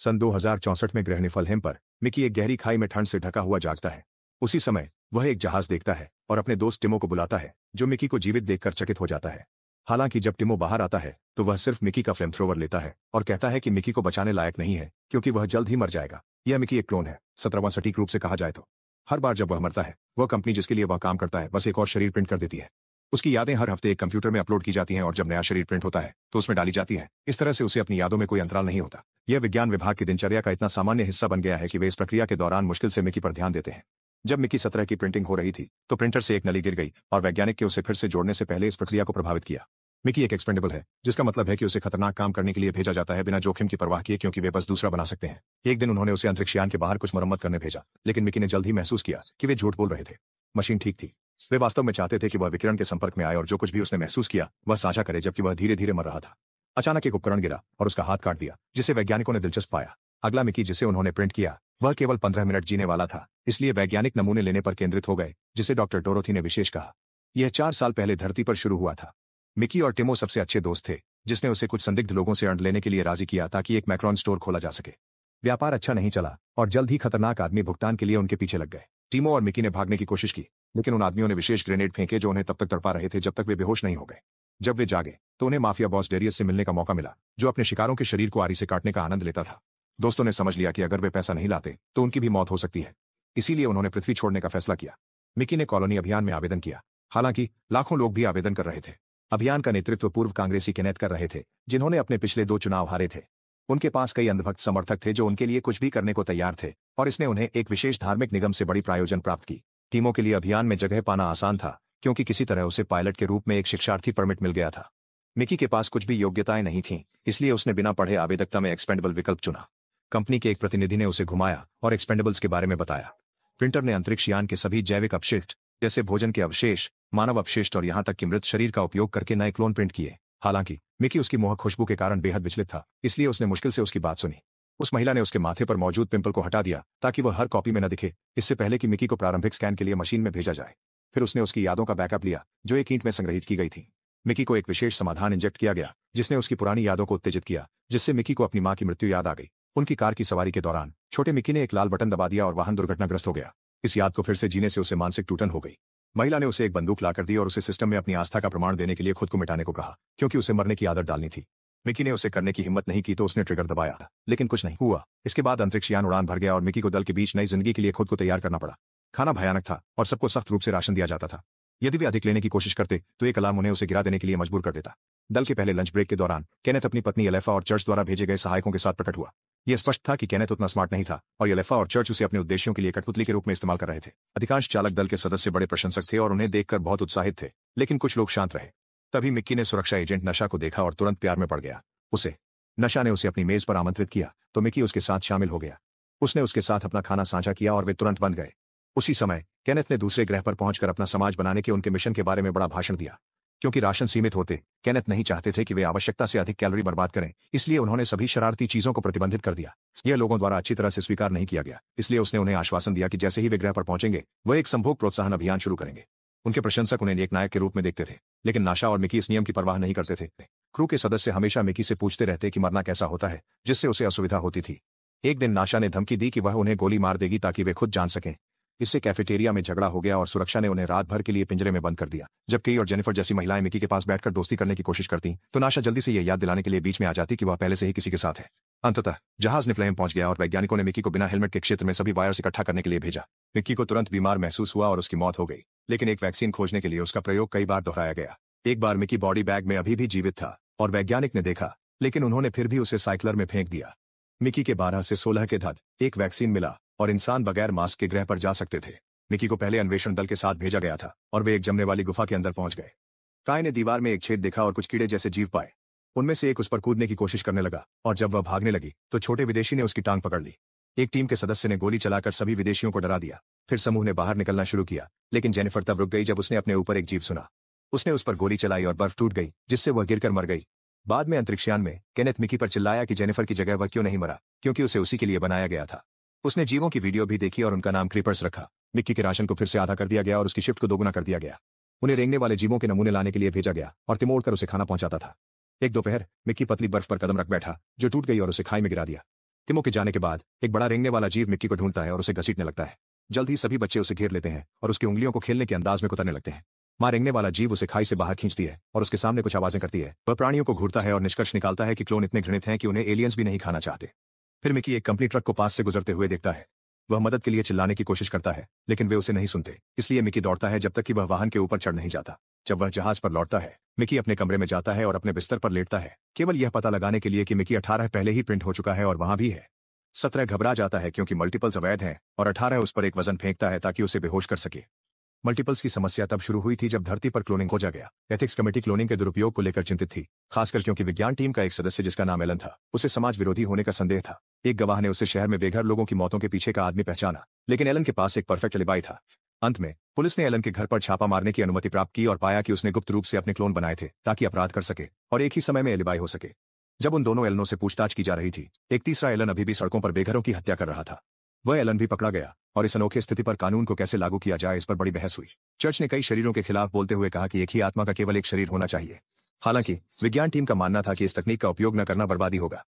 सन 2064 में ग्रह निफलहेम पर मिकी एक गहरी खाई में ठंड से ढका हुआ जागता है। उसी समय वह एक जहाज देखता है और अपने दोस्त टिमो को बुलाता है, जो मिकी को जीवित देखकर चकित हो जाता है। हालांकि जब टिमो बाहर आता है तो वह सिर्फ मिकी का फ्लेम थ्रोवर लेता है और कहता है कि मिकी को बचाने लायक नहीं है क्योंकि वह जल्द ही मर जाएगा। यह मिकी एक क्लोन है, 17वां सटीक रूप से कहा जाए तो। हर बार जब वह मरता है, वह कंपनी जिसके लिए वह काम करता है बस एक और शरीर प्रिंट कर देती है। उसकी यादें हर हफ्ते एक कंप्यूटर में अपलोड की जाती हैं और जब नया शरीर प्रिंट होता है तो उसमें डाली जाती हैं। इस तरह से उसे अपनी यादों में कोई अंतराल नहीं होता। यह विज्ञान विभाग की दिनचर्या का इतना सामान्य हिस्सा बन गया है कि वे इस प्रक्रिया के दौरान मुश्किल से मिकी पर ध्यान देते हैं। जब मिकी 17 की प्रिंटिंग हो रही थी तो प्रिंटर से एक नली गिर गई और वैज्ञानिक के उसे फिर से जोड़ने से पहले इस प्रक्रिया को प्रभावित किया। मिकी एक एक्सपेंडेबल है, जिसका मतलब है कि उसे खतरनाक काम करने के लिए भेजा जाता है बिना जोखिम की परवाह किए, क्योंकि वे बस दूसरा बना सकते हैं। एक दिन उन्होंने उसे अंतरिक्षयान के बाहर कुछ मरम्मत करने भेजा, लेकिन मिकी ने जल्द ही महसूस किया कि वे झूठ बोल रहे थे। मशीन ठीक थी। वे वास्तव में चाहते थे कि वह विकिरण के संपर्क में आए और जो कुछ भी उसने महसूस किया वह साझा करे, जबकि वह धीरे धीरे मर रहा था। अचानक एक उपकरण गिरा और उसका हाथ काट दिया, जिसे वैज्ञानिकों ने दिलचस्प पाया। अगला मिकी जिसे उन्होंने प्रिंट किया वह केवल 15 मिनट जीने वाला था, इसलिए वैज्ञानिक नमूने लेने पर केंद्रित हो गए, जिसे डॉक्टर डोरोथी ने विशेष कहा। यह 4 साल पहले धरती पर शुरू हुआ था। मिकी और टिमो सबसे अच्छे दोस्त थे, जिसने उसे कुछ संदिग्ध लोगों से अर्ड लेने के लिए राजी किया ताकि एक मैक्रोन स्टोर खोला जा सके। व्यापार अच्छा नहीं चला और जल्द ही खतरनाक आदमी भुगतान के लिए उनके पीछे लग गए। टिमो और मिकी ने भागने की कोशिश की, लेकिन उन आदमियों ने विशेष ग्रेनेड फेंके जो उन्हें तब तक तड़पा रहे थे जब तक वे बेहोश नहीं हो गए। जब वे जागे तो उन्हें माफिया बॉस डेरियस से मिलने का मौका मिला, जो अपने शिकारों के शरीर को आरी से काटने का आनंद लेता था। दोस्तों ने समझ लिया कि अगर वे पैसा नहीं लाते तो उनकी भी मौत हो सकती है, इसीलिए उन्होंने पृथ्वी छोड़ने का फैसला किया। मिकी ने कॉलोनी अभियान में आवेदन किया, हालांकि लाखों लोग भी आवेदन कर रहे थे। अभियान का नेतृत्व पूर्व कांग्रेसी केनेथ कर रहे थे, जिन्होंने अपने पिछले 2 चुनाव हारे थे। उनके पास कई अंधभक्त समर्थक थे जो उनके लिए कुछ भी करने को तैयार थे, और इसने उन्हें एक विशेष धार्मिक निगम से बड़ी प्रायोजन प्राप्त की। टीमों के लिए अभियान में जगह पाना आसान था, क्योंकि किसी तरह उसे पायलट के रूप में एक शिक्षार्थी परमिट मिल गया था। मिकी के पास कुछ भी योग्यताएं नहीं थीं, इसलिए उसने बिना पढ़े आवेदकता में एक्सपेंडेबल विकल्प चुना। कंपनी के एक प्रतिनिधि ने उसे घुमाया और एक्सपेंडेबल्स के बारे में बताया। प्रिंटर ने अंतरिक्षयान के सभी जैविक अपशिष्ट, जैसे भोजन के अवशेष, मानव अपशिष्ट और यहां तक कि मृत शरीर का उपयोग करके नए क्लोन प्रिंट किए। हालांकि मिकी उसकी मोहक खुशबू के कारण बेहद विचलित था, इसलिए उसने मुश्किल से उसकी बात सुनी। उस महिला ने उसके माथे पर मौजूद पिंपल को हटा दिया ताकि वह हर कॉपी में न दिखे, इससे पहले कि मिकी को प्रारंभिक स्कैन के लिए मशीन में भेजा जाए। फिर उसने उसकी यादों का बैकअप लिया, जो एक ईंट में संग्रहित की गई थी। मिकी को एक विशेष समाधान इंजेक्ट किया गया, जिसने उसकी पुरानी यादों को उत्तेजित किया, जिससे मिकी को अपनी मां की मृत्यु याद आ गई। उनकी कार की सवारी के दौरान छोटे मिकी ने एक लाल बटन दबा दिया और वाहन दुर्घटनाग्रस्त हो गया। इस याद को फिर से जीने से उसे मानसिक टूटन हो गई। महिला ने उसे एक बंदूक लाकर दी और उसे सिस्टम में अपनी आस्था का प्रमाण देने के लिए खुद को मिटाने को कहा, क्योंकि उसे मरने की आदत डालनी थी। मिकी ने उसे करने की हिम्मत नहीं की तो उसने ट्रिगर दबाया, लेकिन कुछ नहीं हुआ। इसके बाद अंतरिक्षयान उड़ान भर गया और मिकी को दल के बीच नई जिंदगी के लिए खुद को तैयार करना पड़ा। खाना भयानक था और सबको सख्त रूप से राशन दिया जाता था। यदि वे अधिक लेने की कोशिश करते तो एक अलार्म उन्हें उसे गिरा देने के लिए मजबूर कर देता। दल के पहले लंच ब्रेक के दौरान केनेथ अपनी पत्नी एलेफा और चर्च द्वारा भेजे गए सहायकों के साथ प्रकट हुआ। यह स्पष्ट था कि केनेथ उतना स्मार्ट नहीं था और एलेफा और चर्च उसे अपने उद्देश्यों के लिए कठपुतली के रूप में इस्तेमाल कर रहे थे। अधिकांश चालक दल के सदस्य बड़े प्रशंसक थे और उन्हें देखकर बहुत उत्साहित थे, लेकिन कुछ लोग शांत रहे। तभी मिक्की ने सुरक्षा एजेंट नशा को देखा और तुरंत प्यार में पड़ गया। नशा ने उसे अपनी मेज पर आमंत्रित किया तो मिकी उसके साथ शामिल हो गया। उसने उसके साथ अपना खाना साझा किया और वे तुरंत बंध गए। उसी समय केनेथ ने दूसरे ग्रह पर पहुंचकर अपना समाज बनाने के उनके मिशन के बारे में बड़ा भाषण दिया। क्योंकि राशन सीमित होते, केनेथ नहीं चाहते थे कि वे आवश्यकता से अधिक कैलोरी बर्बाद करें, इसलिए उन्होंने सभी शरारती चीजों को प्रतिबंधित कर दिया। यह लोगों द्वारा अच्छी तरह से स्वीकार नहीं किया गया, इसलिए उसने उन्हें आश्वासन दिया कि जैसे ही वे ग्रह पर पहुंचेंगे वह एक संभोग प्रोत्साहन अभियान शुरू करेंगे। उनके प्रशंसक उन्हें एक नायक के रूप में देखते थे, लेकिन नाशा और मिकी इस नियम की परवाह नहीं करते थे। क्रू के सदस्य हमेशा मिकी से पूछते रहते कि मरना कैसा होता है, जिससे उसे असुविधा होती थी। एक दिन नाशा ने धमकी दी कि वह उन्हें गोली मार देगी ताकि वे खुद जान सकें। इससे कैफेटेरिया में झगड़ा हो गया और सुरक्षा ने उन्हें रात भर के लिए पिंजरे में बंद कर दिया। जब केई और जेनिफर जैसी महिलाएं मिकी के पास बैठकर दोस्ती करने की कोशिश करती तो नाशा जल्दी से यह याद दिलाने के लिए बीच में आ जाती कि वह पहले से ही किसी के साथ है। अंततः जहाज निफ्लहेम पहुंच गया और वैज्ञानिकों ने मिकी को बिना हेलमेट के क्षेत्र में सभी वायर्स इकट्ठा करने के लिए भेजा। मिकी को तुरंत बीमार महसूस हुआ और उसकी मौत हो गई, लेकिन एक वैक्सीन खोजने के लिए उसका प्रयोग कई बार दोहराया गया। एक बार मिकी बॉडी बैग में अभी भी जीवित था और वैज्ञानिक ने देखा, लेकिन उन्होंने फिर भी उसे साइक्लर में फेंक दिया। मिकी के 12 से 16 के धद एक वैक्सीन मिला और इंसान बगैर मास्क के ग्रह पर जा सकते थे। मिकी को पहले अन्वेषण दल के साथ भेजा गया था और वे एक जमने वाली गुफा के अंदर पहुंच गए। काय ने दीवार में एक छेद देखा और कुछ कीड़े जैसे जीव पाए। उनमें से एक उस पर कूदने की कोशिश करने लगा और जब वह भागने लगी तो छोटे विदेशी ने उसकी टांग पकड़ ली। एक टीम के सदस्य ने गोली चलाकर सभी विदेशियों को डरा दिया। फिर समूह ने बाहर निकलना शुरू किया, लेकिन जेनिफर तब रुक गई जब उसने अपने ऊपर एक जीव सुना। उसने उस पर गोली चलाई और बर्फ टूट गई, जिससे वह गिरकर मर गई। बाद में अंतरिक्षयान में केनेथ मिकी पर चिल्लाया कि जेनिफर की जगह वह क्यों नहीं मरा, क्योंकि उसे उसी के लिए बनाया गया था। उसने जीवों की वीडियो भी देखी और उनका नाम क्रीपर्स रखा। मिक्की के राशन को फिर से आधा कर दिया गया और उसकी शिफ्ट को दोगुना कर दिया गया। उन्हें रेंगने वाले जीवों के नमूने लाने के लिए भेजा गया और तिमोड़ कर उसे खाना पहुंचाता था। एक दोपहर मिक्की पतली बर्फ पर कदम रख बैठा, जो टूट गई और उसे खाई में गिरा दिया। टिमो के जाने के बाद एक बड़ा रेंगने वाला जीव मिक्की को ढूंढता है और उसे घसीटने लगता है। जल्द ही सभी बच्चे उसे घेर लेते हैं और उसकी उंगलियों को खेलने के अंदाज में कुतरने लगते हैं। मां रेंगने वाला जीव उसे खाई से बाहर खींचती है और उसके सामने कुछ आवाजें करती है। वह प्राणियों को घूरता है और निष्कर्ष निकालता है कि क्लोन इतने घृणित हैं कि उन्हें एलियंस भी नहीं खाना चाहते। फिर मिकी एक कंपनी ट्रक को पास से गुजरते हुए देखता है। वह मदद के लिए चिल्लाने की कोशिश करता है, लेकिन वे उसे नहीं सुनते। इसलिए मिकी दौड़ता है जब तक कि वह वाहन के ऊपर चढ़ नहीं जाता। जब वह जहाज पर लौटता है, मिकी अपने कमरे में जाता है और अपने बिस्तर पर लेटता है, केवल यह पता लगाने के लिए कि मिकी 18 पहले ही प्रिंट हो चुका है और वहां भी है। 17 घबरा जाता है क्योंकि मल्टीपल्स अवैध हैं और 18 उस पर एक वजन फेंकता है ताकि उसे बेहोश कर सके। मल्टीपल्स की समस्या तब शुरू हुई थी जब धरती पर क्लोनिंग खोजा गया। एथिक्स कमेटी क्लोनिंग के दुरुपयोग को लेकर चिंतित थी, खासकर क्योंकि विज्ञान टीम का एक सदस्य जिसका नाम एलन था, उसे समाज विरोधी होने का संदेह था। एक गवाह ने उसे शहर में बेघर लोगों की मौतों के पीछे का आदमी पहचाना, लेकिन एलन के पास एक परफेक्ट एलिबाई था। अंत में पुलिस ने एलन के घर पर छापा मारने की अनुमति प्राप्त की और पाया कि उसने गुप्त रूप से अपने क्लोन बनाए थे ताकि अपराध कर सके और एक ही समय में एलिबाई हो सके। जब उन दोनों एलनों से पूछताछ की जा रही थी, एक तीसरा एलन अभी भी सड़कों पर बेघरों की हत्या कर रहा था। वह एलन भी पकड़ा गया और इस अनोखी स्थिति पर कानून को कैसे लागू किया जाए इस पर बड़ी बहस हुई। चर्च ने कई शरीरों के खिलाफ बोलते हुए कहा कि एक ही आत्मा का केवल एक शरीर होना चाहिए। हालांकि विज्ञान टीम का मानना था कि इस तकनीक का उपयोग न करना बर्बादी होगा।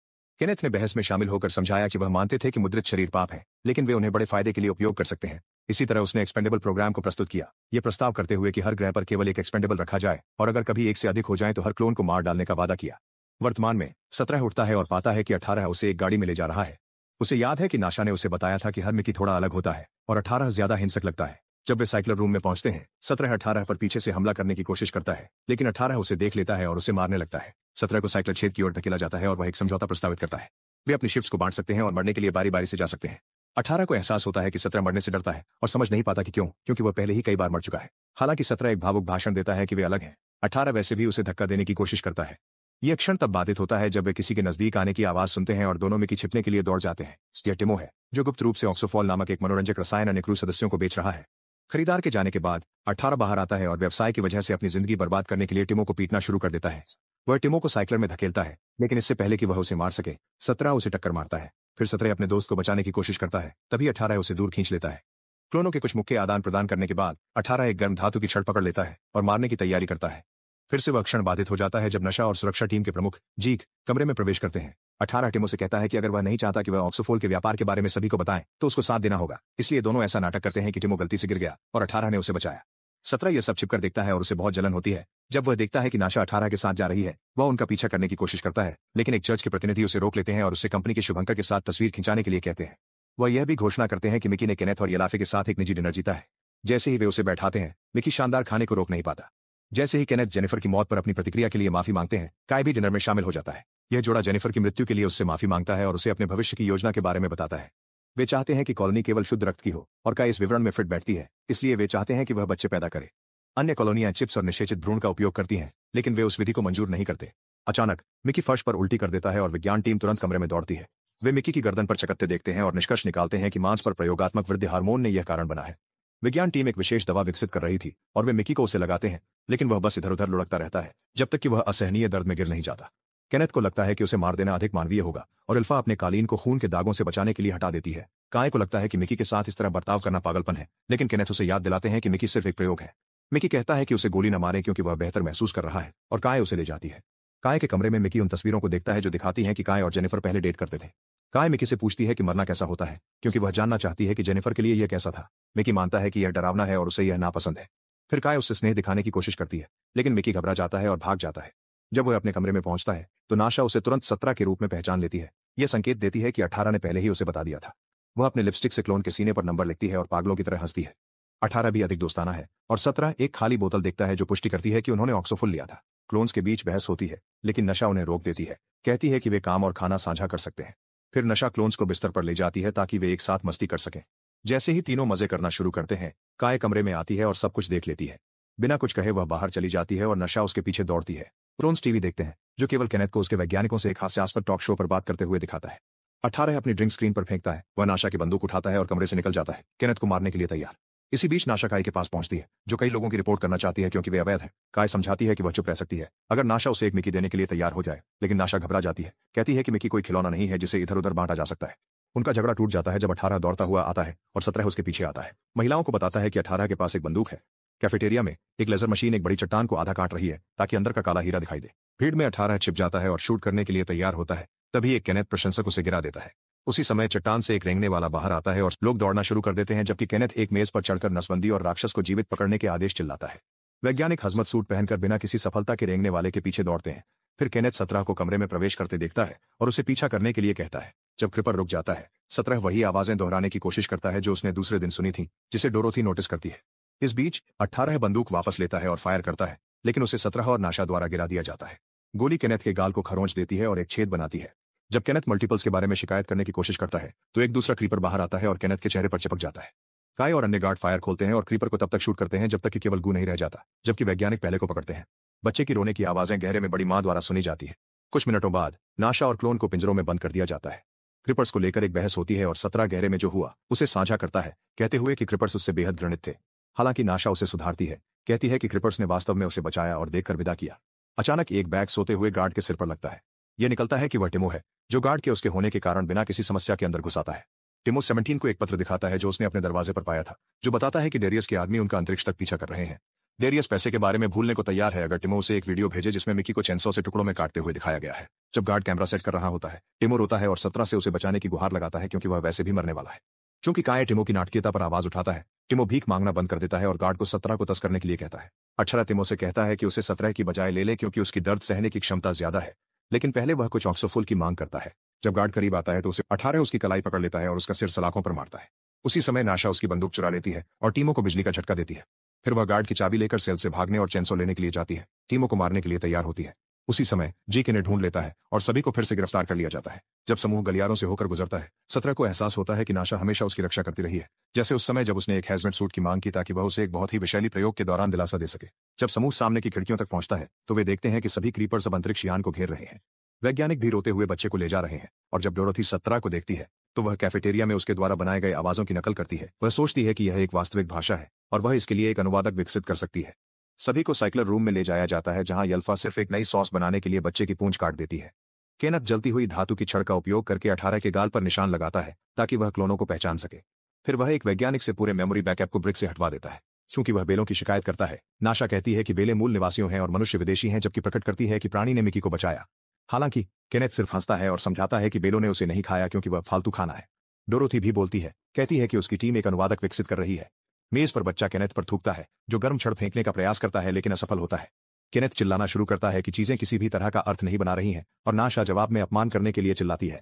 केनेथ ने बहस में शामिल होकर समझाया कि वह मानते थे कि मुद्रित शरीर पाप है, लेकिन वे उन्हें बड़े फायदे के लिए उपयोग कर सकते हैं। इसी तरह उसने एक्सपेंडेबल प्रोग्राम को प्रस्तुत किया, यह प्रस्ताव करते हुए कि हर ग्रह पर केवल एक एक्सपेंडेबल रखा जाए और अगर कभी एक से अधिक हो जाए तो हर क्लोन को मार डालने का वादा किया। वर्तमान में 17 उठता है और पाता है कि 18 उसे एक गाड़ी में ले जा रहा है। उसे याद है कि नाशा ने उसे बताया था कि हर मिकी थोड़ा अलग होता है और 18 ज्यादा हिंसक लगता है। जब वे साइकिलर रूम में पहुंचते हैं, 17 18 पर पीछे से हमला करने की कोशिश करता है, लेकिन 18 उसे देख लेता है और उसे मारने लगता है। 17 को साइकिलर छेद की ओर धकेला जाता है और वह एक समझौता प्रस्तावित करता है। वे अपनी शिफ्ट्स को बांट सकते हैं और मरने के लिए बारी बारी से जा सकते हैं। 18 को एहसास होता है कि 17 मरने से डरता है और समझ नहीं पाता कि क्यों, क्योंकि वह पहले ही कई बार मर चुका है। हालांकि 17 एक भावुक भाषण देता है कि वे अलग हैं। 18 वैसे भी उसे धक्का देने की कोशिश करता है। यह क्षण तब बाधित होता है जब वे किसी के नजदीक आने की आवाज सुनते हैं और दोनों मिकी छिपने के लिए दौड़ जाते हैं। यह टिमो है, जो गुप्त रूप से ऑक्सोफॉल नामक एक मनोरंजक रसायन अन्य क्रू सदस्यों को बेच रहा है। खरीदार के जाने के बाद 18 बाहर आता है और व्यवसाय की वजह से अपनी जिंदगी बर्बाद करने के लिए टिमो को पीटना शुरू कर देता है। वह टिमो को साइकिलर में धकेलता है, लेकिन इससे पहले कि वह उसे मार सके, 17 उसे टक्कर मारता है। फिर 17 अपने दोस्त को बचाने की कोशिश करता है, तभी 18 उसे दूर खींच लेता है। क्लोनों के कुछ मुख्य आदान प्रदान करने के बाद 18 एक गर्म धातु की छड़ पकड़ लेता है और मारने की तैयारी करता है। फिर से वह क्षण बाधित हो जाता है जब नशा और सुरक्षा टीम के प्रमुख जीक कमरे में प्रवेश करते हैं। 18 टिमो से कहता है कि अगर वह नहीं चाहता कि वह ऑक्सोफोल के व्यापार के बारे में सभी को बताए तो उसको साथ देना होगा। इसलिए दोनों ऐसा नाटक करते हैं कि टिमो गलती से गिर गया और 18 ने उसे बचाया। 17 यह सब छिपकर देखता है और उसे बहुत जलन होती है। जब वह देखता है कि नाशा 18 के साथ जा रही है, वह उनका पीछा करने की कोशिश करता है, लेकिन एक चर्च के प्रतिनिधि उसे रोक लेते हैं और उससे कंपनी के शुभंकर के साथ तस्वीर खिंचाने के लिए कहते हैं। वह यह भी घोषणा करते हैं कि मिकी ने केनेथ और येलाफे के साथ एक निजी डिनर जीता है। जैसे ही वे उसे बैठाते हैं, मिकी शानदार खाने को रोक नहीं पाता। जैसे ही केनेथ जेनिफर की मौत पर अपनी प्रतिक्रिया के लिए माफी मांगते हैं, काय भी डिनर में शामिल हो जाता है। यह जोड़ा जेनिफर की मृत्यु के लिए उससे माफी मांगता है और उसे अपने भविष्य की योजना के बारे में बताता है। वे चाहते हैं कि कॉलोनी केवल शुद्ध रक्त की हो और काय इस विवरण में फिट बैठती है, इसलिए वे चाहते हैं कि वह बच्चे पैदा करे। अन्य कॉलोनियां चिप्स और निषेचित भ्रूण का उपयोग करती हैं, लेकिन वे उस विधि को मंजूर नहीं करते। अचानक मिकी फर्श पर उल्टी कर देता है और विज्ञान टीम तुरंत कमरे में दौड़ती है। वे मिकी की गर्दन पर चकत्ते देखते हैं और निष्कर्ष निकालते हैं कि मांस पर प्रयोगात्मक वृद्धि हार्मोन ने यह कारण बना है। विज्ञान टीम एक विशेष दवा विकसित कर रही थी और वे मिकी को उसे लगाते हैं, लेकिन वह बस इधर उधर लुढ़कता रहता है जब तक कि वह असहनीय दर्द में गिर नहीं जाता। केनेथ को लगता है कि उसे मार देना अधिक मानवीय होगा और अल्फा अपने कालीन को खून के दागों से बचाने के लिए हटा देती है। काय को लगता है कि मिकी के साथ इस तरह बर्ताव करना पागलपन है, लेकिन केनेथ उसे याद दिलाते हैं कि मिकी सिर्फ एक प्रयोग है। मिकी कहता है कि उसे गोली न मारें क्योंकि वह बेहतर महसूस कर रहा है और काय उसे ले जाती है। काय के कमरे में मिकी उन तस्वीरों को देखता है जो दिखाती हैं कि काय और जेनिफर पहले डेट करते थे। काय मिकी से पूछती है कि मरना कैसा होता है, क्योंकि वह जानना चाहती है कि जेनिफर के लिए यह कैसा था। मिकी मानता है कि यह डरावना है और उसे यह नापसंद है। फिर काय उससे स्नेह दिखाने की कोशिश करती है, लेकिन मिकी घबरा जाता है और भाग जाता है। जब वह अपने कमरे में पहुंचता है तो नाशा उसे तुरंत 17 के रूप में पहचान लेती है। यह संकेत देती है कि 18 ने पहले ही उसे बता दिया था। वह अपने लिपस्टिक से क्लोन के सीने पर नंबर लिखती है और पागलों की तरह हंसती है। 18 भी अधिक दोस्ताना है और 17 एक खाली बोतल देखता है जो पुष्टि करती है कि उन्होंने ऑक्सोफुल लिया था। क्लोन्स के बीच बहस होती है, लेकिन नशा उन्हें रोक देती है, कहती है कि वे काम और खाना साझा कर सकते हैं। फिर नशा क्लोन्स को बिस्तर पर ले जाती है ताकि वे एक साथ मस्ती कर सकें। जैसे ही तीनों मजे करना शुरू करते हैं, काय कमरे में आती है और सब कुछ देख लेती है। बिना कुछ कहे वह बाहर चली जाती है और नशा उसके पीछे दौड़ती है। क्लोन्स टीवी देखते हैं, जो केवल केनेथ को उसके वैज्ञानिकों से एक हास्यास्पद टॉक शो पर बात करते हुए दिखाता है। 18 अपनी ड्रिंक स्क्रीन पर फेंकता है, वह नाशा की बंदूक उठाता है और कमरे से निकल जाता है, केनेथ को मारने के लिए तैयार। इसी बीच नाशा काय के पास पहुंचती है, जो कई लोगों की रिपोर्ट करना चाहती है क्योंकि वे अवैध है। काय समझाती है कि वह चुप रह सकती है अगर नाशा उसे एक मिकी देने के लिए तैयार हो जाए, लेकिन नाशा घबरा जाती है, कहती है कि मिकी कोई खिलौना नहीं है जिसे इधर उधर बांटा जा सकता है। उनका झगड़ा टूट जाता है जब 18 दौड़ता हुआ आता है और 17 उसके पीछे आता है। महिलाओं को बताता है कि 18 के पास एक बंदूक है। कैफेटेरिया में एक लेजर मशीन एक बड़ी चट्टान को आधा काट रही है ताकि अंदर का काला हीरा दिखाई दे। भीड़ में 18 छिप जाता है और शूट करने के लिए तैयार होता है, तभी एक केनेथ प्रशंसक उसे गिरा देता है। उसी समय चट्टान से एक रेंगने वाला बाहर आता है और लोग दौड़ना शुरू कर देते हैं, जबकि केनेथ एक मेज पर चढ़कर नसबंदी और राक्षस को जीवित पकड़ने के आदेश चिल्लाता है। वैज्ञानिक हजमत सूट पहनकर बिना किसी सफलता के रेंगने वाले के पीछे दौड़ते हैं। फिर केनेथ 17 को कमरे में प्रवेश करते देखता है और उसे पीछा करने के लिए कहता है। जब क्रीपर रुक जाता है, 17 वही आवाजें दोहराने की कोशिश करता है जो उसने दूसरे दिन सुनी थी, जिसे डोरोथी नोटिस करती है। इस बीच 18 बंदूक वापस लेता है और फायर करता है, लेकिन उसे 17 और नाशा द्वारा गिरा दिया जाता है। गोली केनेथ के गाल को खरोंच देती है और एक छेद बनाती है। जब केनेथ मल्टीपल्स के बारे में शिकायत करने की कोशिश करता है तो एक दूसरा क्रीपर बाहर आता है और केनेथ के चेहरे पर चिपक जाता है। काय और अन्य गार्ड फायर खोलते हैं और क्रीपर को तब तक शूट करते हैं जब तक कि केवल गू नहीं रह जाता, जबकि वैज्ञानिक पहले को पकड़ते हैं। बच्चे की रोने की आवाजें गहरे में बड़ी मां द्वारा सुनी जाती है। कुछ मिनटों बाद नाशा और क्लोन को पिंजरों में बंद कर दिया जाता है। क्रीपर्स को लेकर एक बहस होती है और 17 गहरे में जो हुआ उसे साझा करता है, कहते हुए कि क्रीपर्स उससे बेहद घृणित थे। हालांकि नाशा उसे सुधारती है, कहती है कि क्रीपर्स ने वास्तव में उसे बचाया और देखकर विदा किया। अचानक एक बैग सोते हुए गार्ड के सिर पर लगता है। यह निकलता है कि वह टिमो है, जो गार्ड के उसके होने के कारण बिना किसी समस्या के अंदर घुस आता है। टिमो 17 को एक पत्र दिखाता है जो उसने अपने दरवाजे पर पाया था, जो बताता है कि डेरियस के आदमी उनका अंतरिक्ष तक पीछा कर रहे हैं। डेरियस पैसे के बारे में भूलने को तैयार है अगर टिमो उसे एक वीडियो भेजे जिसमें मिकी को चेनसॉ से टुकड़ों में काटते हुए दिखाया गया है। जब गार्ड कैमरा सेट कर रहा होता है, टिमो रोता है और 17 से उसे बचाने की गुहार लगाता है, क्योंकि वह वैसे भी मरने वाला है। चूंकि काय टिमो की नाटकीयता पर आवाज उठाता है, टिमो भीख मांगना बंद कर देता है और गार्ड को 17 को तस करने के लिए कहता है। 18 टिमो से कहता है कि उसे 17 की बजाय ले ले, क्योंकि उसकी दर्द सहने की क्षमता ज्यादा है, लेकिन पहले वह कुछ ऑक्सोफुल की मांग करता है। जब गार्ड करीब आता है तो उसे 18 उसकी कलाई पकड़ लेता है और उसका सिर सलाखों पर मारता है। उसी समय नाशा उसकी बंदूक चुरा लेती है और टीमो को बिजली का झटका देती है। फिर वह गार्ड की चाबी लेकर सेल से भागने और चेनसो लेने के लिए जाती है। टीमो को मारने के लिए तैयार होती है। उसी समय जीक इन्हें ढूंढ लेता है और सभी को फिर से गिरफ्तार कर लिया जाता है। जब समूह गलियारों से होकर गुजरता है, 17 को एहसास होता है कि नाशा हमेशा उसकी रक्षा करती रही है, जैसे उस समय जब उसने एक हैजमेट सूट की मांग की ताकि वह उसे एक बहुत ही विषैली प्रयोग के दौरान दिलासा दे सके। जब समूह सामने की खिड़कियों तक पहुंचता है तो वे देखते हैं कि सभी क्रीपर्स अब अंतरिक्ष यान को घेर रहे हैं। वैज्ञानिक भी रोते हुए बच्चे को ले जा रहे हैं और जब डोरोथी 17 को देखती है तो वह कैफेटेरिया में उसके द्वारा बनाए गए आवाजों की नकल करती है। वह सोचती है कि यह एक वास्तविक भाषा है और वह इसके लिए एक अनुवादक विकसित कर सकती है। सभी को साइक्लर रूम में ले जाया जाता है, जहां यल्फा सिर्फ एक नई सॉस बनाने के लिए बच्चे की पूंछ काट देती है। केनथ जलती हुई धातु की छड़ का उपयोग करके 18 के गाल पर निशान लगाता है ताकि वह क्लोनों को पहचान सके। फिर वह एक वैज्ञानिक से पूरे मेमोरी बैकअप को ब्रिक से हटवा देता है। क्योंकि वह बेलों की शिकायत करता है, नाशा कहती है कि बेले मूल निवासियों हैं और मनुष्य विदेशी हैं, जबकि प्रकट करती है कि प्राणी ने मिकी को बचाया। हालांकि केनेथ सिर्फ हंसता है और समझाता है कि बेलों ने उसे नहीं खाया क्योंकि वह फालतू खाना है। डोरोथी भी बोलती है, कहती है कि उसकी टीम एक अनुवादक विकसित कर रही है। मेज पर बच्चा केनेथ पर थूकता है, जो गर्म छड़ फेंकने का प्रयास करता है लेकिन असफल होता है। केनेथ चिल्लाना शुरू करता है कि चीजें किसी भी तरह का अर्थ नहीं बना रही हैं और नाशा जवाब में अपमान करने के लिए चिल्लाती है।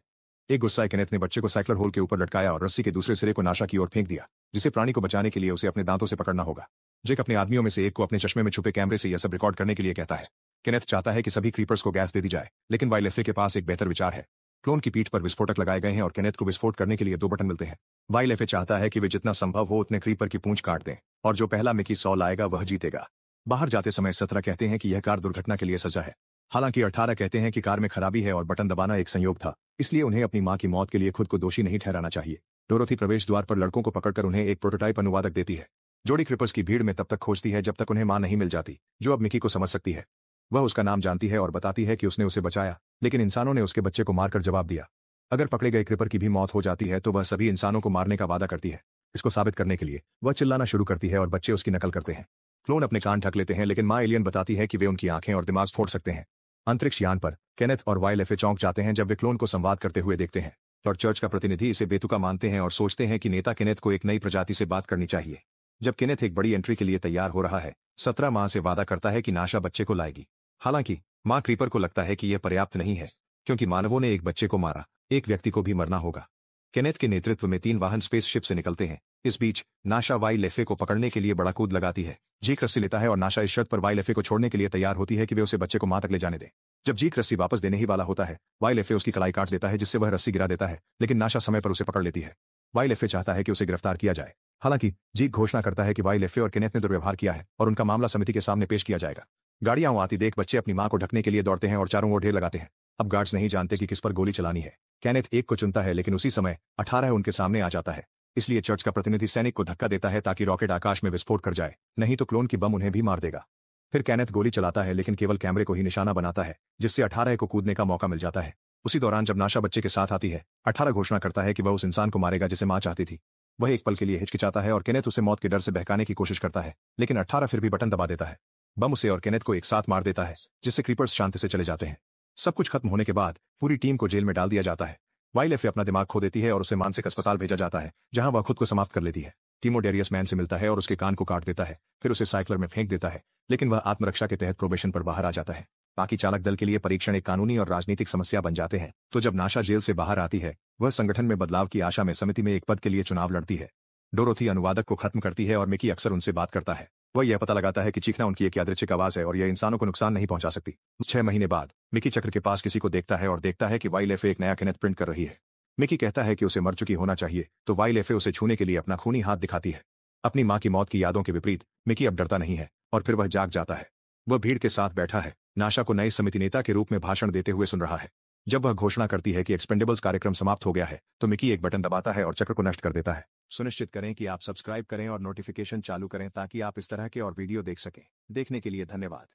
एक गुस्साए केनेथ ने बच्चे को साइक्लर होल के ऊपर लटकाया और रस्सी के दूसरे सिरे को नाशा की ओर फेंक दिया, जिसे प्राणी को बचाने के लिए उसे अपने दांतों से पकड़ना होगा। जेक अपने आदमियों में से एक को अपने चश्मे में छुपे कैमरे से यह सब रिकॉर्ड करने के लिए कहता है। केनेथ चाहता है कि सभी क्रीपर्स को गैस दे दी जाए, लेकिन वाइलेफे के पास एक बेहतर विचार है। क्लोन की पीठ पर विस्फोटक लगाए गए हैं और केनेथ को विस्फोट करने के लिए 2 बटन मिलते हैं। वाइलेफे चाहता है कि वे जितना संभव हो उतने क्रीपर की पूंछ काट दें और जो पहला मिकी 100 लाएगा वह जीतेगा। बाहर जाते समय 17 कहते हैं कि यह कार दुर्घटना के लिए सजा है। हालांकि 18 कहते हैं कि कार में खराबी है और बटन दबाना एक संयोग था, इसलिए उन्हें अपनी मां की मौत के लिए खुद को दोषी नहीं ठहराना चाहिए। डोरोथी प्रवेश द्वार पर लड़कों को पकड़कर उन्हें एक प्रोटोटाइप अनुवादक देती है। जोड़ी क्रीपर्स की भीड़ में तब तक खोजती है जब तक उन्हें मां नहीं मिल जाती, जो अब मिकी को समझ सकती है। वह उसका नाम जानती है और बताती है कि उसने उसे बचाया, लेकिन इंसानों ने उसके बच्चे को मारकर जवाब दिया। अगर पकड़े गए क्रीपर की भी मौत हो जाती है तो वह सभी इंसानों को मारने का वादा करती है। इसको साबित करने के लिए वह चिल्लाना शुरू करती है और बच्चे उसकी नकल करते हैं। क्लोन अपने कान ढक लेते हैं, लेकिन मां एलियन बताती है कि वे उनकी आंखें और दिमाग फोड़ सकते हैं। अंतरिक्ष यान पर केनेथ और वाइलेफे चौंक जाते हैं जब वे क्लोन को संवाद करते हुए देखते हैं। लॉर्ड चर्च का प्रतिनिधि इसे बेतुका मानते हैं और सोचते हैं कि नेता केनेथ को एक नई प्रजाति से बात करनी चाहिए। जब केनेथ एक बड़ी एंट्री के लिए तैयार हो रहा है, 17 मां से वादा करता है कि नाशा बच्चे को लाएगी। हालांकि मां क्रीपर को लगता है कि यह पर्याप्त नहीं है, क्योंकि मानवों ने एक बच्चे को मारा, एक व्यक्ति को भी मरना होगा। केनेथ के नेतृत्व में 3 वाहन स्पेसशिप से निकलते हैं। इस बीच नाशा वाइलेफे को पकड़ने के लिए बड़ा कूद लगाती है। जीक रस्सी लेता है और नाशा इस शर्त पर वाइलेफे को छोड़ने के लिए तैयार होती है कि वे उसे बच्चे को मां तक ले जाने दें। जब जीक रस्सी वापस देने ही वाला होता है, वाइलेफे उसकी कलाई काट देता है, जिससे वह रस्सी गिरा देता है, लेकिन नाशा समय पर उसे पकड़ लेती है। वाइलेफे चाहता है कि उसे गिरफ्तार किया जाए। हालांकि जीक घोषणा करता है कि वाइलेफे और केनेथ ने दुर्व्यवहार किया है और उनका मामला समिति के सामने पेश किया जाएगा। गाड़ियां आती देख बच्चे अपनी मां को ढकने के लिए दौड़ते हैं और चारों ओर ढेर लगाते हैं। अब गार्ड्स नहीं जानते कि किस पर गोली चलानी है। केनेथ एक को चुनता है, लेकिन उसी समय 18 उनके सामने आ जाता है। इसलिए चर्च का प्रतिनिधि सैनिक को धक्का देता है ताकि रॉकेट आकाश में विस्फोट कर जाए, नहीं तो क्लोन की बम उन्हें भी मार देगा। फिर केनेथ गोली चलाता है, लेकिन केवल कैमरे को ही निशाना बनाता है, जिससे 18 को कूदने का मौका मिल जाता है। उसी दौरान जब नाशा बच्चे के साथ आती है, 18 घोषणा करता है कि वह उस इंसान को मारेगा जिसे मां चाहती थी। वह एक पल के लिए हिचकिचाता है और केनेथ उसे मौत के डर से बहकाने की कोशिश करता है, लेकिन 18 फिर भी बटन दबा देता है। बम उसे और केनेथ को एक साथ मार देता है, जिससे क्रीपर्स शांति से चले जाते हैं। सब कुछ खत्म होने के बाद पूरी टीम को जेल में डाल दिया जाता है। वाईएलएफए अपना दिमाग खो देती है और उसे मानसिक अस्पताल भेजा जाता है, जहां वह खुद को समाप्त कर लेती है। टीमो डेरियस मैन से मिलता है और उसके कान को काट देता है, फिर उसे साइक्लर में फेंक देता है, लेकिन वह आत्मरक्षा के तहत प्रोबेशन पर बाहर आ जाता है। बाकी चालक दल के लिए परीक्षण एक कानूनी और राजनीतिक समस्या बन जाते हैं। तो जब नाशा जेल से बाहर आती है, वह संगठन में बदलाव की आशा में समिति में एक पद के लिए चुनाव लड़ती है। डोरोथी अनुवादक को खत्म करती है और मिकी अक्सर उनसे बात करता है। वह यह पता लगाता है कि चीखना उनकी एक यादृच्छिक आवाज है और यह इंसानों को नुकसान नहीं पहुंचा सकती। 6 महीने बाद मिकी चक्र के पास किसी को देखता है और देखता है कि वाईएलएफए एक नया केनेथ प्रिंट कर रही है। मिकी कहता है कि उसे मर चुकी होना चाहिए, तो वाईएलएफए उसे छूने के लिए अपना खूनी हाथ दिखाती है। अपनी मां की मौत की यादों के विपरीत मिकी अब डरता नहीं है और फिर वह जाग जाता है। वह भीड़ के साथ बैठा है, नाशा को नए समिति नेता के रूप में भाषण देते हुए सुन रहा है। जब वह घोषणा करती है कि एक्सपेंडेबल्स कार्यक्रम समाप्त हो गया है, तो मिकी एक बटन दबाता है और चक्र को नष्ट कर देता है। सुनिश्चित करें कि आप सब्सक्राइब करें और नोटिफिकेशन चालू करें ताकि आप इस तरह के और वीडियो देख सकें। देखने के लिए धन्यवाद।